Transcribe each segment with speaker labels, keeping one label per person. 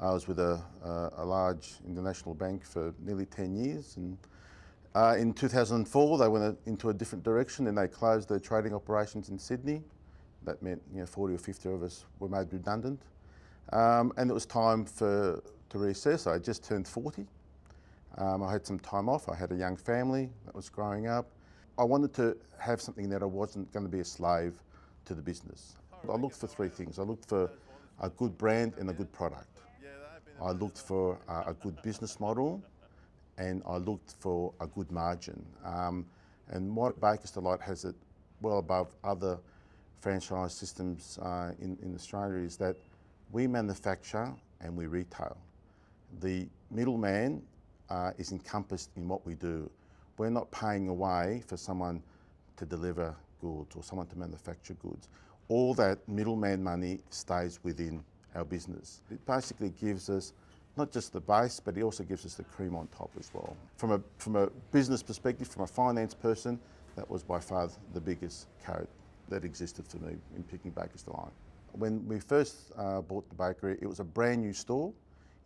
Speaker 1: I was with a large international bank for nearly 10 years, and in 2004 they went into a different direction and they closed their trading operations in Sydney. That meant 40 or 50 of us were made redundant, and it was time to reassess. I just turned 40. I had some time off. I had a young family that was growing up. I wanted to have something that I wasn't going to be a slave to the business. I looked for three things. I looked for a good brand and a good product. I looked for a good business model, and I looked for a good margin. And what Baker's Delight has it well above other franchise systems in Australia is that we manufacture and we retail. The middleman is encompassed in what we do. We're not paying away for someone to deliver goods or someone to manufacture goods. All that middleman money stays within our business. It basically gives us not just the base, but it also gives us the cream on top as well. From a business perspective, from a finance person, that was by far the biggest carrot that existed for me in picking Baker's Delight. When we first bought the bakery, it was a brand new store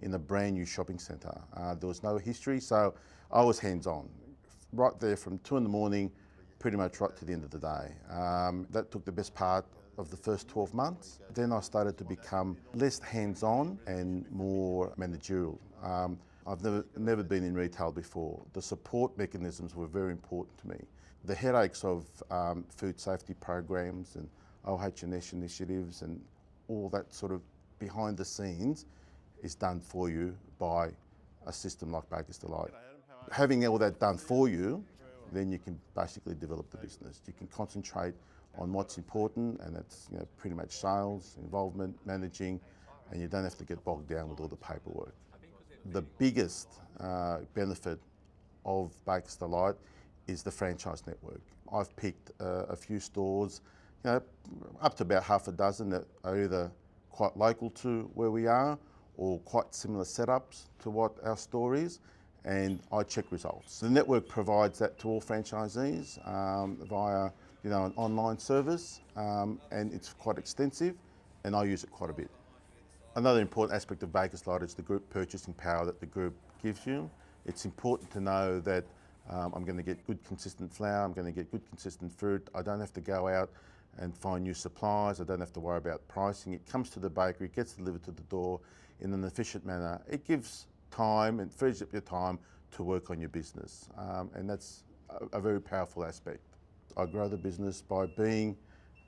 Speaker 1: in a brand new shopping centre. There was no history, so I was hands-on. Right there from 2 in the morning, pretty much right to the end of the day. That took the best part of the first 12 months. Then I started to become less hands-on and more managerial. I've never been in retail before. The support mechanisms were very important to me. The headaches of food safety programs and OH&S initiatives and all that sort of behind the scenes is done for you by a system like Baker's Delight. Having all that done for you, then you can basically develop the business. You can concentrate on what's important, and that's pretty much sales, involvement, managing, and you don't have to get bogged down with all the paperwork. The biggest benefit of Baker's Delight is the franchise network. I've picked a few stores, up to about half a dozen that are either quite local to where we are or quite similar setups to what our store is, and I check results. The network provides that to all franchisees via an online service, and it's quite extensive, and I use it quite a bit. Another important aspect of Baker's Delight is the group purchasing power that the group gives you. It's important to know that I'm going to get good consistent flour, I'm going to get good consistent fruit. I don't have to go out and find new suppliers, I don't have to worry about pricing. It comes to the bakery, gets delivered to the door in an efficient manner. It gives time and frees up your time to work on your business, and that's a very powerful aspect. I grow the business by being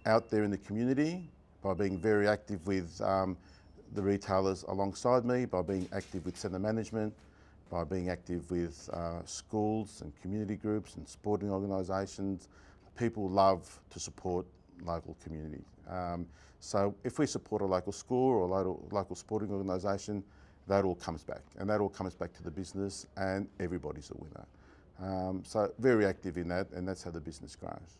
Speaker 1: out there in the community, by being very active with the retailers alongside me, by being active with centre management, by being active with schools and community groups and sporting organisations. People love to support local community. So if we support a local school or a local sporting organisation, that all comes back, and that all comes back to the business, and everybody's a winner. So very active in that, and that's how the business grows.